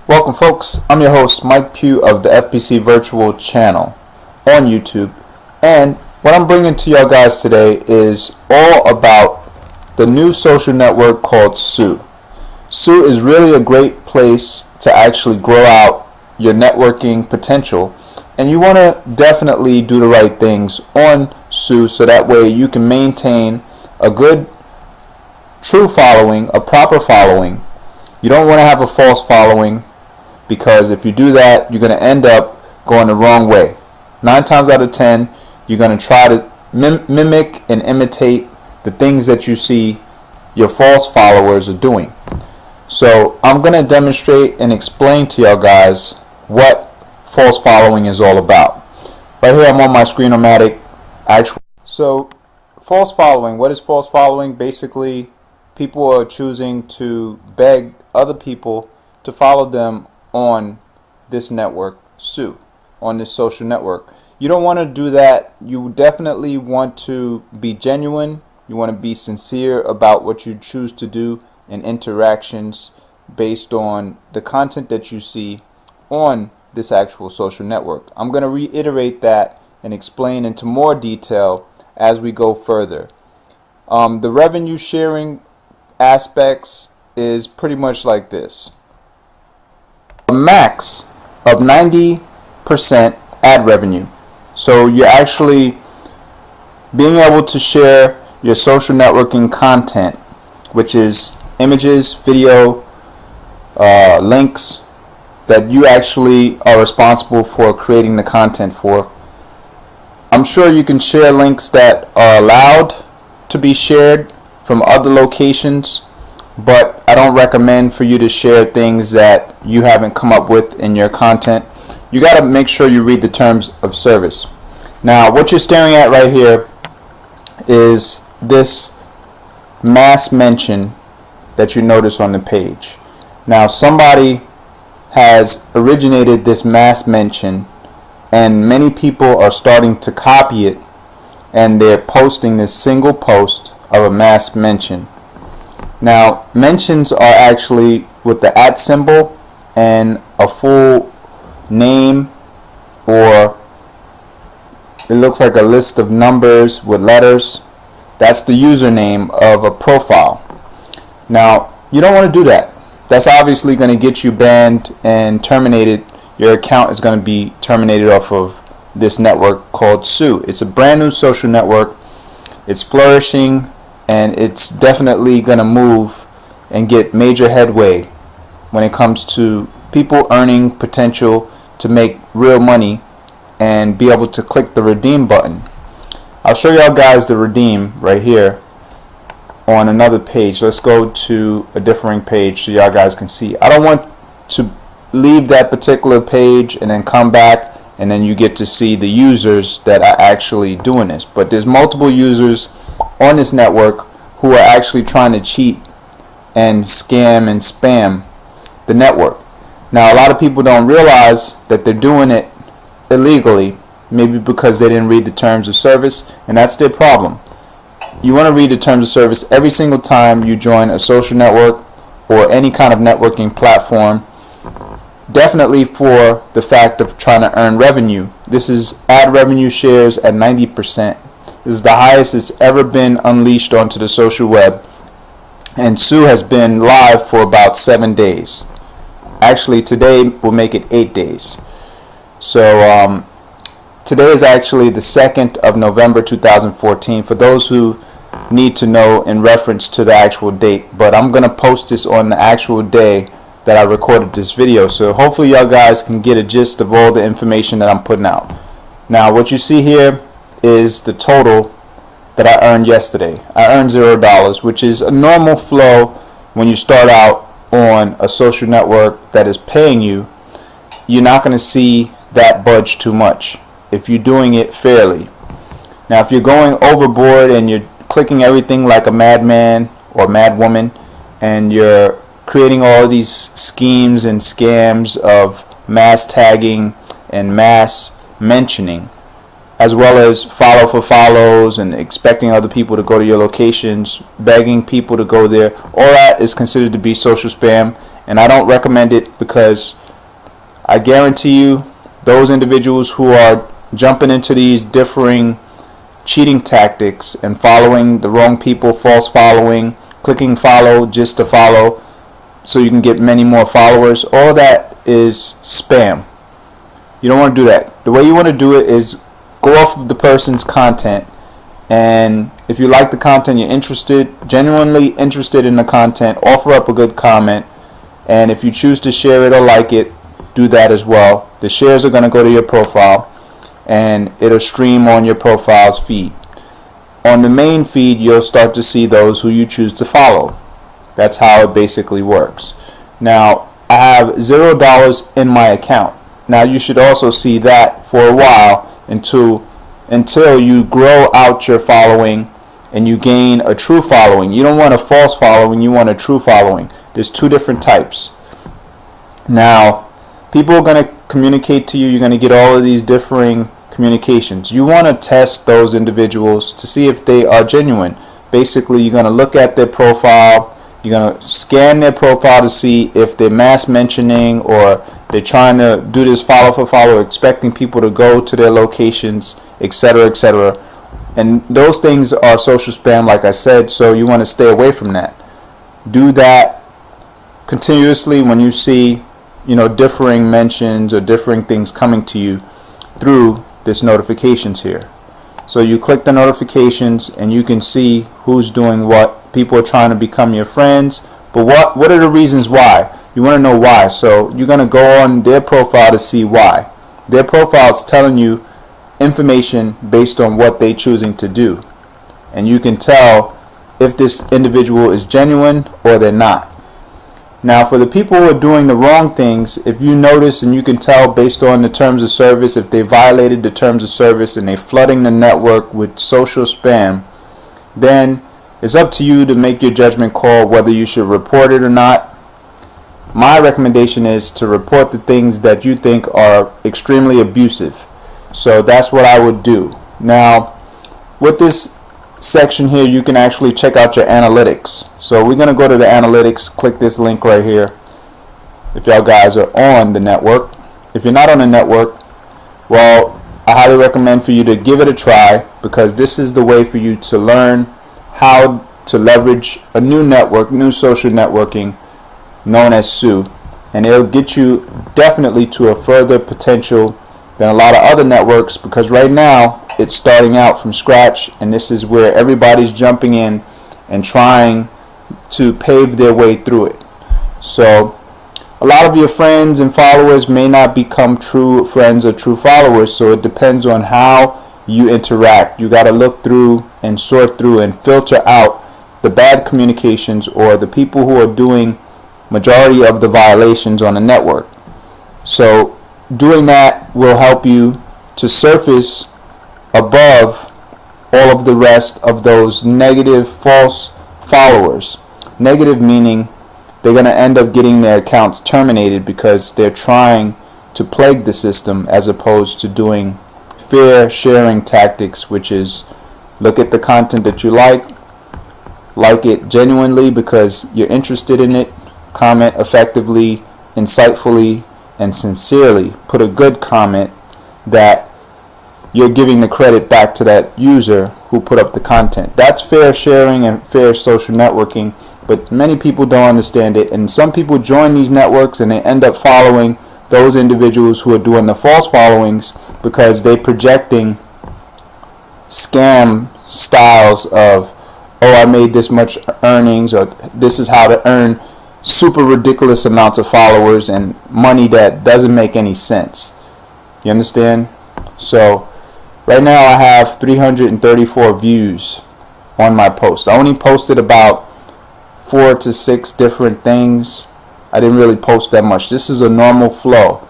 Welcome folks, I'm your host Mike Pugh of the FPC Virtual Channel on YouTube, and what I'm bringing to y'all guys today is all about the new social network called TSU. TSU is really a great place to actually grow out your networking potential, and you want to definitely do the right things on TSU so that way you can maintain a good, true following, a proper following. You don't want to have a false following, because if you do that, you're going to end up going the wrong way. 9 times out of 10, you're going to try to mimic and imitate the things that you see your false followers are doing. So I'm going to demonstrate and explain to y'all guys what false following is all about. Right here I'm on my Screen-O-Matic actual. So false following, what is false following? Basically, people are choosing to beg other people to follow them on this network, TSU, on this social network. You don't want to do that. You definitely want to be genuine. You want to be sincere about what you choose to do in interactions based on the content that you see on this actual social network. I'm going to reiterate that and explain into more detail as we go further. The revenue sharing aspects is pretty much like this. A max of 90% ad revenue. So you're actually being able to share your social networking content, which is images, video, links that you actually are responsible for creating the content for. I'm sure you can share links that are allowed to be shared from other locations, but I don't recommend for you to share things that you haven't come up with in your content. You got to make sure you read the terms of service. Now, what you're staring at right here is this mass mention that you notice on the page. Now, somebody has originated this mass mention, and many people are starting to copy it, and they're posting this single post of a mass mention. Now, mentions are actually with the @ symbol and a full name, or it looks like a list of numbers with letters. That's the username of a profile. Now, you don't want to do that. That's obviously going to get you banned and terminated. Your account is going to be terminated off of this network called TSU. It's a brand new social network. It's flourishing, and it's definitely going to move and get major headway when it comes to people earning potential to make real money and be able to click the redeem button. I'll show y'all guys the redeem right here on another page. Let's go to a differing page so y'all guys can see. I don't want to leave that particular page and then come back and then you get to see the users that are actually doing this. But there's multiple users on this network who are actually trying to cheat and scam and spam the network. Now, a lot of people don't realize that they're doing it illegally, maybe because they didn't read the terms of service, and that's their problem. You want to read the terms of service every single time you join a social network or any kind of networking platform, definitely for the fact of trying to earn revenue. This is ad revenue shares at 90%. This is the highest it's ever been unleashed onto the social web, and TSU has been live for about 7 days. Actually, today will make it 8 days. So today is actually the 2nd of November 2014, for those who need to know in reference to the actual date. But I'm going to post this on the actual day that I recorded this video, so hopefully y'all guys can get a gist of all the information that I'm putting out. Now, what you see here is the total that I earned yesterday. I earned $0, which is a normal flow when you start out on a social network that is paying you. You're not going to see that budge too much if you're doing it fairly. Now, if you're going overboard and you're clicking everything like a madman or madwoman, and you're creating all these schemes and scams of mass tagging and mass mentioning, as well as follow for follows and expecting other people to go to your locations, begging people to go there, all that is considered to be social spam, And I don't recommend it because I guarantee you those individuals who are jumping into these differing cheating tactics and following the wrong people, false following, clicking follow just to follow so you can get many more followers, all that is spam. You don't want to do that. The way you want to do it is go off of the person's content, and if you like the content, you're interested, genuinely interested in the content, offer up a good comment, and if you choose to share it or like it, do that as well. The shares are going to go to your profile, and it'll stream on your profile's feed. On the main feed, you'll start to see those who you choose to follow. That's how it basically works. Now, I have $0 in my account. Now, you should also see that for a while until you grow out your following and you gain a true following. You don't want a false following, you want a true following. There's two different types. Now, people are going to communicate to you. You're going to get all of these differing communications. You want to test those individuals to see if they are genuine. Basically, you're going to look at their profile. You're going to scan their profile to see if they're mass mentioning or they're trying to do this follow for follow, expecting people to go to their locations, etc., etc. And those things are social spam, like I said, so you want to stay away from that. Do that continuously when you see, differing mentions or differing things coming to you through this notifications here. So you click the notifications and you can see who's doing what. People are trying to become your friends, but what are the reasons why? You want to know why. So you're going to go on their profile to see why. Their profile is telling you information based on what they're choosing to do, and you can tell if this individual is genuine or they're not. Now, for the people who are doing the wrong things, if you notice and you can tell based on the terms of service, if they violated the terms of service and they're flooding the network with social spam, then it's up to you to make your judgment call whether you should report it or not. My recommendation is to report the things that you think are extremely abusive. So that's what I would do. Now, with this section here, you can actually check out your analytics. So we're going to go to the analytics, click this link right here if y'all guys are on the network. If you're not on the network, well, I highly recommend for you to give it a try, because this is the way for you to learn how to leverage a new network, new social networking known as TSU, and it'll get you definitely to a further potential than a lot of other networks, because right now it's starting out from scratch, and this is where everybody's jumping in and trying to pave their way through it. So a lot of your friends and followers may not become true friends or true followers, so it depends on how you interact. You got to look through and sort through and filter out the bad communications or the people who are doing majority of the violations on the network. So doing that will help you to surface above all of the rest of those negative false followers. Negative meaning they're going to end up getting their accounts terminated because they're trying to plague the system, as opposed to doing fair sharing tactics, which is look at the content that you like it genuinely because you're interested in it, comment effectively, insightfully, and sincerely. Put a good comment that you're giving the credit back to that user who put up the content. That's fair sharing and fair social networking, but many people don't understand it, and some people join these networks and they end up following those individuals who are doing the false followings because they're projecting scam styles of, oh, I made this much earnings, or this is how to earn super ridiculous amounts of followers and money that doesn't make any sense. You understand? So right now I have 334 views on my post. I only posted about 4 to 6 different things. I didn't really post that much. This is a normal flow.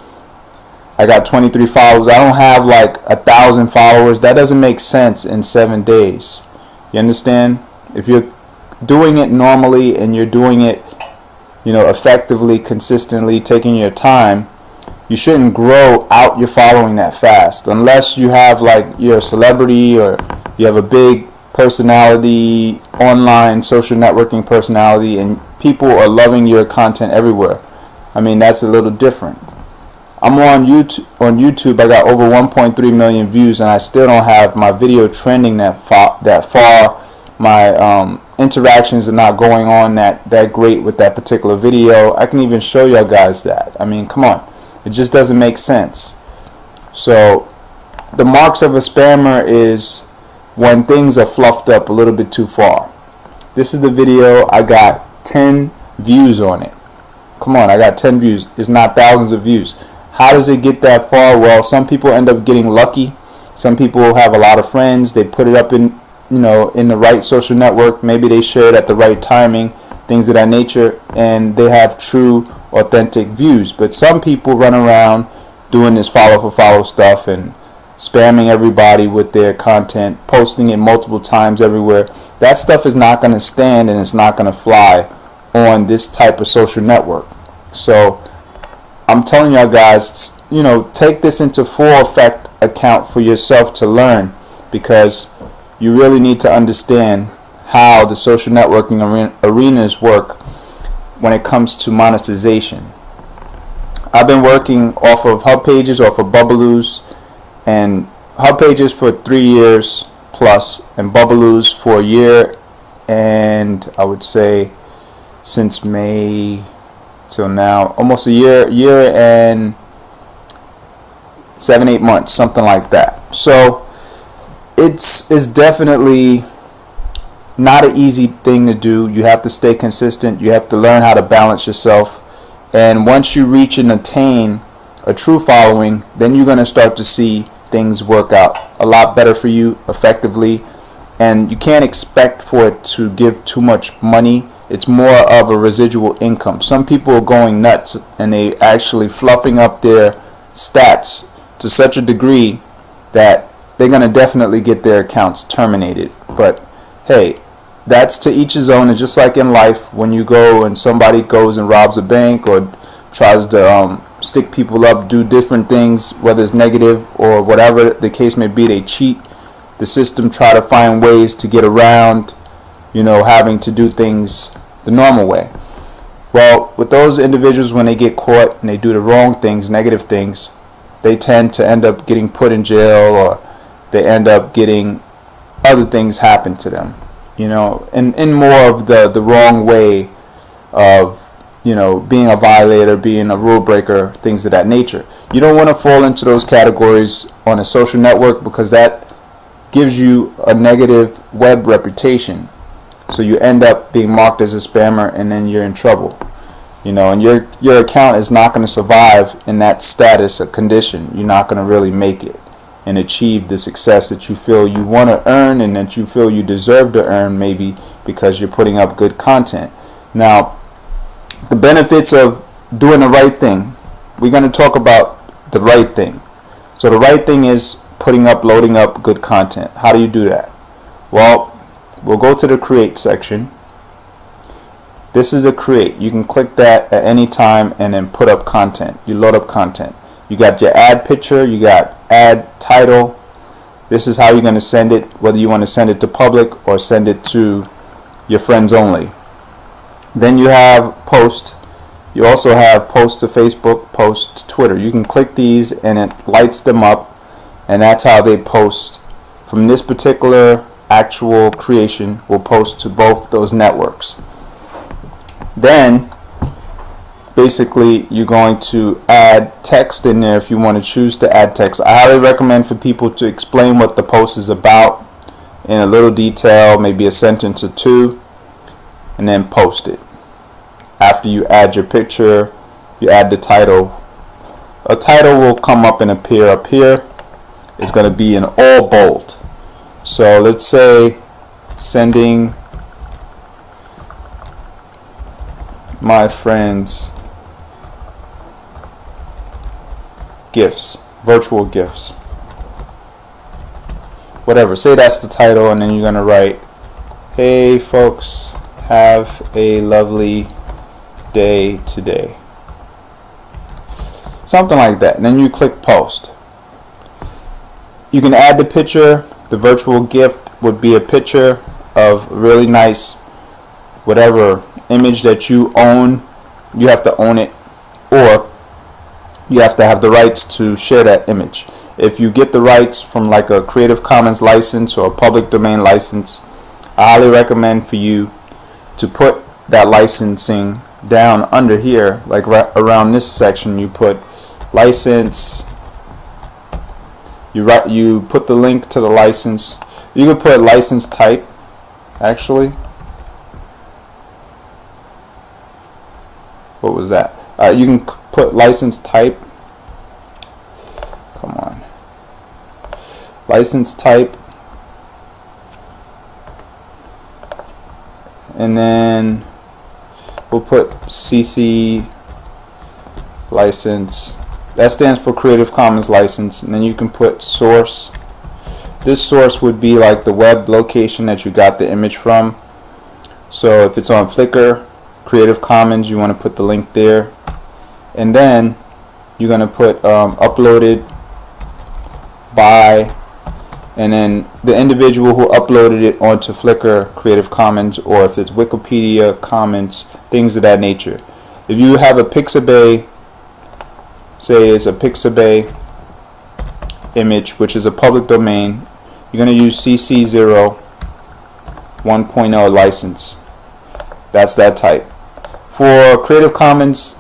I got 23 followers. I don't have like 1,000 followers. That doesn't make sense in 7 days. You understand? If you're doing it normally and you're doing it, effectively, consistently, taking your time, you shouldn't grow out your following that fast, unless you have you're a celebrity or you have a big personality, online social networking personality, and people are loving your content everywhere. I mean, that's a little different. I'm on YouTube. On YouTube, I got over 1.3 million views, and I still don't have my video trending that far. My interactions are not going on that great with that particular video. I can even show y'all guys that. I mean, come on, it just doesn't make sense. So the marks of a spammer is when things are fluffed up a little bit too far. This is the video. I got 10 views on it. Come on, I got 10 views. It's not thousands of views. How does it get that far? Well, some people end up getting lucky. Some people have a lot of friends. They put it up in the right social network. Maybe they share it at the right timing, things of that nature, and they have true, authentic views. But some people run around doing this follow for follow stuff and spamming everybody with their content, posting it multiple times everywhere. That stuff is not going to stand, and it's not going to fly on this type of social network. So I'm telling y'all guys, take this into full effect account for yourself to learn, because you really need to understand how the social networking arenas work when it comes to monetization. I've been working off of Hub Pages, off of Bubaloos, and Hub Pages for 3 years plus, and Bubaloos for a year, and I would say since May till now, almost a year and 7-8 months, something like that. So it's definitely not an easy thing to do. You have to stay consistent. You have to learn how to balance yourself. And once you reach and attain a true following, then you're going to start to see things work out a lot better for you effectively. And you can't expect for it to give too much money. It's more of a residual income. Some people are going nuts, and they actually fluffing up their stats to such a degree that they're going to definitely get their accounts terminated. But hey, that's to each his own. It's just like in life, when you go and somebody goes and robs a bank or tries to stick people up, do different things, whether it's negative or whatever the case may be, they cheat the system, try to find ways to get around, having to do things the normal way. Well, with those individuals, when they get caught and they do the wrong things, negative things, they tend to end up getting put in jail, or they end up getting other things happen to them, in more of the wrong way of, being a violator, being a rule breaker, things of that nature. You don't want to fall into those categories on a social network, because that gives you a negative web reputation. So you end up being marked as a spammer, and then you're in trouble. And your account is not going to survive in that status or condition. You're not going to really make it and achieve the success that you feel you want to earn, and that you feel you deserve to earn, maybe because you're putting up good content. Now, the benefits of doing the right thing. We're going to talk about the right thing. So the right thing is loading up good content. How do you do that? Well, we'll go to the create section. This is the create. You can click that at any time and then put up content. You load up content. You got your add picture, you got add title. This is how you're going to send it, whether you want to send it to public or send it to your friends only. Then you have post. You also have post to Facebook, post to Twitter. You can click these and it lights them up, and that's how they post from this particular actual creation. Will post to both those networks. Then basically you're going to add text in there if you want to choose to add text. I highly recommend for people to explain what the post is about in a little detail, maybe a sentence or two, and then post it. After you add your picture, you add the title. A title will come up and appear up here. It's going to be in all bold. So let's say sending my friends gifts, virtual gifts, whatever. Say that's the title, and then you're going to write, hey folks, have a lovely day today. Something like that. And then you click post. You can add the picture. The virtual gift would be a picture of really nice, whatever image that you own. You have to own it. or you have to have the rights to share that image. If you get the rights from like a Creative Commons license or a public domain license, I highly recommend for you to put that licensing down under here, like right around this section. You put license, you put the link to the license. You can put license type, actually. What was that? You can put license type. Come on. License type. And then we'll put CC license. That stands for Creative Commons license. And then you can put source. This source would be like the web location that you got the image from. So if it's on Flickr, Creative Commons, you want to put the link there. And then you're going to put uploaded by, and then the individual who uploaded it onto Flickr, Creative Commons, or if it's Wikipedia Commons, things of that nature. If you have a Pixabay, say it's a Pixabay image, which is a public domain, you're going to use CC0 1.0 license. That's that type. For Creative Commons,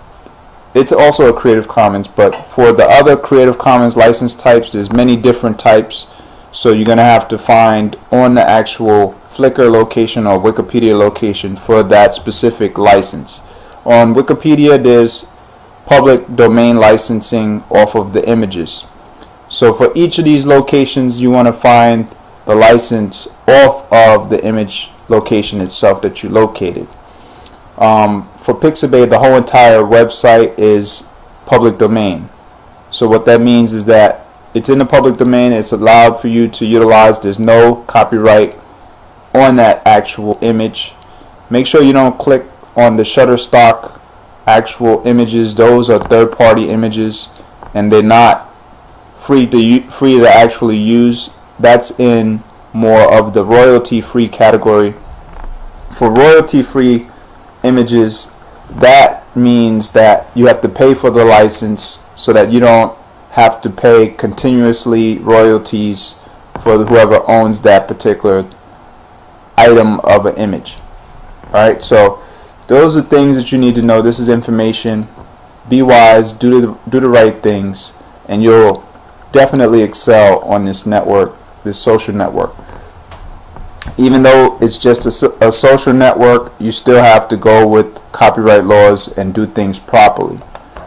it's also a Creative Commons, but for the other Creative Commons license types, there's many different types. So you're going to have to find on the actual Flickr location or Wikipedia location for that specific license. On Wikipedia, there's public domain licensing off of the images. So for each of these locations, you want to find the license off of the image location itself that you located. For Pixabay, the whole entire website is public domain. So what that means is that it's in the public domain, it's allowed for you to utilize, there's no copyright on that actual image. Make sure you don't click on the Shutterstock actual images. Those are third-party images and they're not free to actually use. That's in more of the royalty-free category. For royalty-free images, that means that you have to pay for the license so that you don't have to pay continuously royalties for whoever owns that particular item of an image. Alright, so those are things that you need to know. This is information. Be wise, do the right things, and you'll definitely excel on this network, this social network. Even though it's just a social network, you still have to go with copyright laws and do things properly.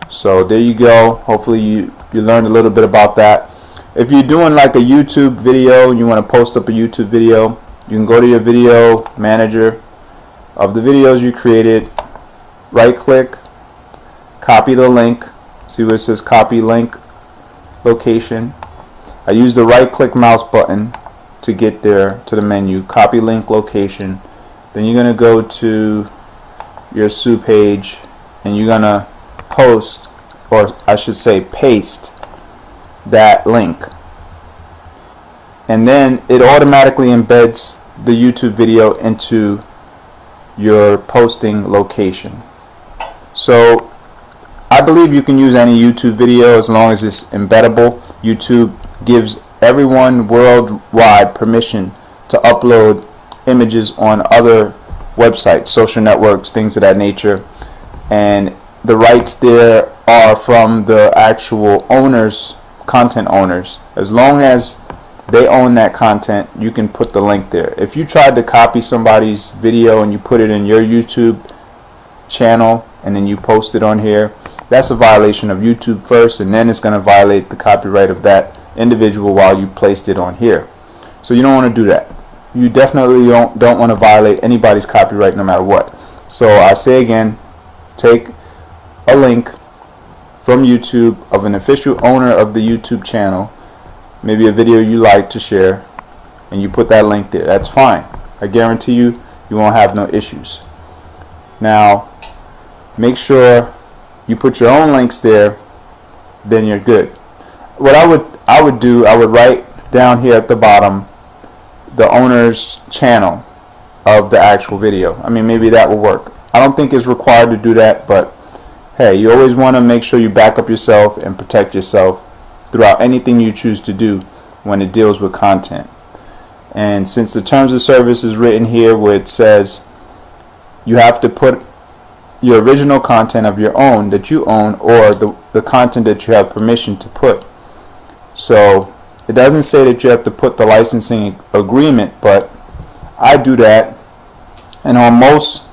So there you go. Hopefully you learned a little bit about that. If you're doing like a YouTube video and you want to post up a YouTube video, you can go to your video manager of the videos you created, right click, copy the link. See where it says copy link location. I use the right click mouse button to get there to the menu, copy link location. Then you're going to go to your TSU page and you're going to post, or I should say paste, that link. And then it automatically embeds the YouTube video into your posting location. So I believe you can use any YouTube video as long as it's embeddable. YouTube gives everyone worldwide permission to upload images on other websites, social networks, things of that nature, and the rights there are from the actual owners, content owners. As long as they own that content, you can put the link there. If you tried to copy somebody's video and you put it in your YouTube channel and then you post it on here, that's a violation of YouTube first, and then it's going to violate the copyright of that individual while you placed it on here. So you don't want to do that. You definitely don't want to violate anybody's copyright no matter what. So I say again, take a link from YouTube of an official owner of the YouTube channel, maybe a video you like to share, and you put that link there. That's fine. I guarantee you won't have no issues. Now make sure you put your own links there, then you're good. What I would do, I would write down here at the bottom the owner's channel of the actual video. I mean, maybe that will work. I don't think it's required to do that, but hey, you always want to make sure you back up yourself and protect yourself throughout anything you choose to do when it deals with content. And since the terms of service is written here where it says you have to put your original content of your own that you own, or the content that you have permission to put. So it doesn't say that you have to put the licensing agreement, but I do that. And on most,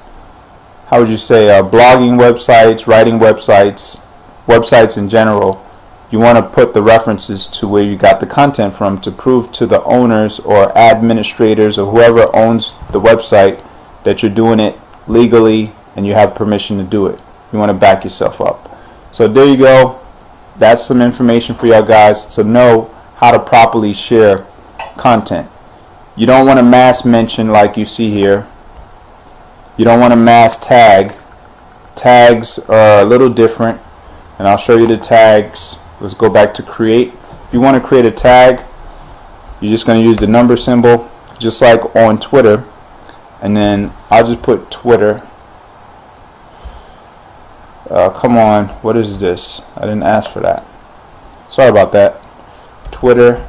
how would you say, blogging websites, writing websites, websites in general, you want to put the references to where you got the content from to prove to the owners or administrators or whoever owns the website that you're doing it legally and you have permission to do it. You want to back yourself up. So there you go. That's some information for y'all guys to know how to properly share content. You don't want to mass mention like you see here. You don't want to mass tag. Tags are a little different, and I'll show you the tags. Let's go back to create. If you want to create a tag, you're just going to use the number symbol, just like on Twitter. And then I'll just put Twitter. Come on, what is this? I didn't ask for that. Sorry about that. Twitter.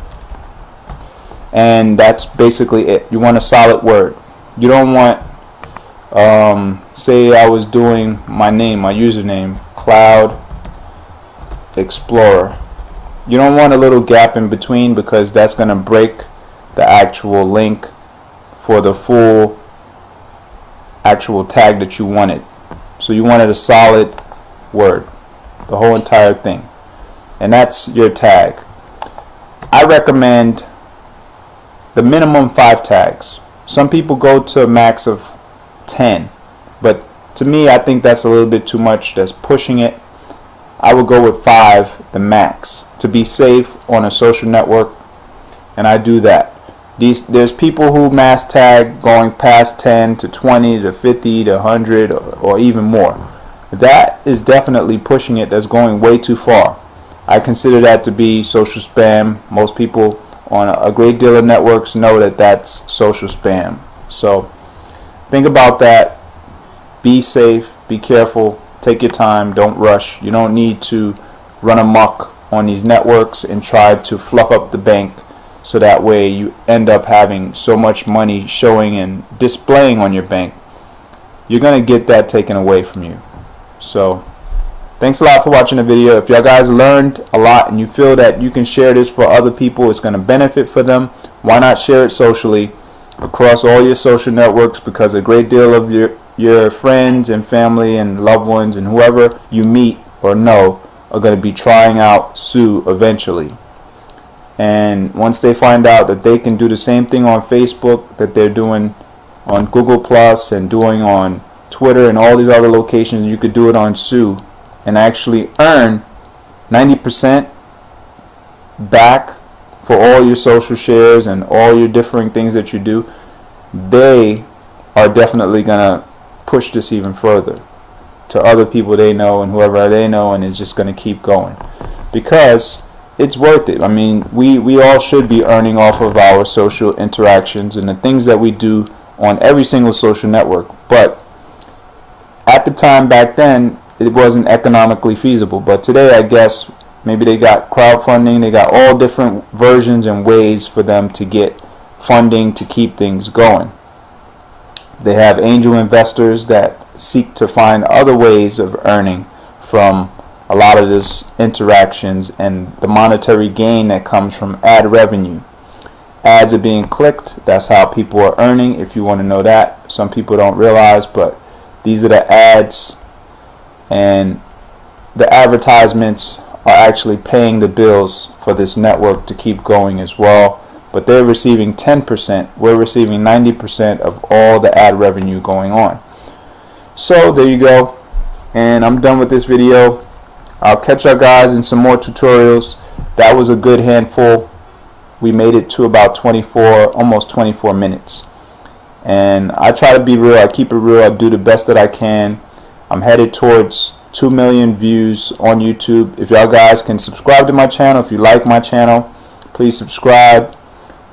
And that's basically it. You want a solid word. You don't want, say I was doing my name, my username, Cloud Explorer. You don't want a little gap in between, because that's going to break the actual link for the full actual tag that you wanted. So you wanted a solid word, the whole entire thing, and that's your tag. I recommend the minimum 5 tags. Some people go to a max of 10, but to me, I think that's a little bit too much. That's pushing it. I would go with 5, the max, to be safe on a social network, and I do that. There's people who mass tag going past 10 to 20 to 50 to 100 or even more. That is definitely pushing it. That's going way too far. I consider that to be social spam. Most people on a great deal of networks know that that's social spam. So think about that. Be safe. Be careful. Take your time. Don't rush. You don't need to run amok on these networks and try to fluff up the bank, so that way you end up having so much money showing and displaying on your bank. You're going to get that taken away from you. So thanks a lot for watching the video. If y'all guys learned a lot and you feel that you can share this for other people, it's going to benefit for them, why not share it socially across all your social networks, because a great deal of your friends and family and loved ones and whoever you meet or know are going to be trying out Sue eventually. And once they find out that they can do the same thing on Facebook that they're doing on Google Plus and doing on Twitter and all these other locations, you could do it on Sue and actually earn 90% back for all your social shares and all your differing things that you do. They are definitely going to push this even further to other people they know and whoever they know, and it's just going to keep going because it's worth it. I mean, we all should be earning off of our social interactions and the things that we do on every single social network. But at the time back then, it wasn't economically feasible. But today, I guess, maybe they got crowdfunding. They got all different versions and ways for them to get funding to keep things going. They have angel investors that seek to find other ways of earning from a lot of this interactions and the monetary gain that comes from ad revenue. Ads are being clicked. That's how people are earning, if you want to know that. Some people don't realize, but these are the ads, and the advertisements are actually paying the bills for this network to keep going as well. But they're receiving 10%. We're receiving 90% of all the ad revenue going on. So there you go. And I'm done with this video. I'll catch you guys in some more tutorials. That was a good handful. We made it to about 24, almost 24 minutes. And I try to be real. I keep it real. I do the best that I can. I'm headed towards 2 million views on YouTube. If y'all guys can subscribe to my channel, if you like my channel, please subscribe.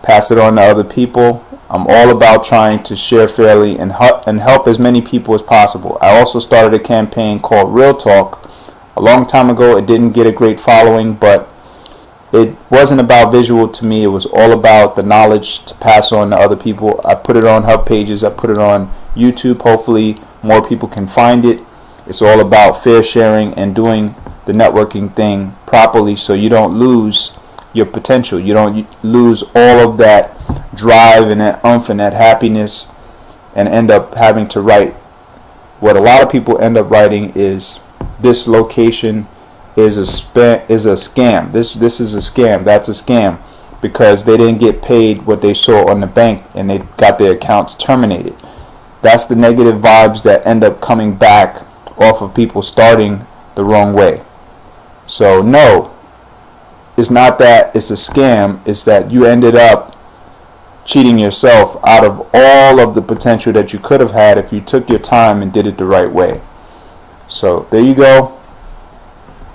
Pass it on to other people. I'm all about trying to share fairly and help as many people as possible. I also started a campaign called Real Talk, A long time ago, it didn't get a great following, but it wasn't about visual to me. It was all about the knowledge to pass on to other people. I put it on hub pages. I put it on YouTube. Hopefully more people can find it. It's all about fair sharing and doing the networking thing properly so you don't lose your potential. You don't lose all of that drive and that oomph and that happiness and end up having to write. What a lot of people end up writing is, this location is a scam. This is a scam. That's a scam, because they didn't get paid what they saw on the bank and they got their accounts terminated. That's the negative vibes that end up coming back off of people starting the wrong way. So no, it's not that it's a scam. It's that you ended up cheating yourself out of all of the potential that you could have had if you took your time and did it the right way. So there you go.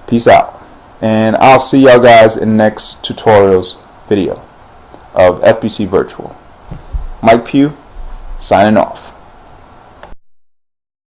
Peace out. And I'll see y'all guys in the next tutorials video of FPC Virtual. Mike Pugh, signing off.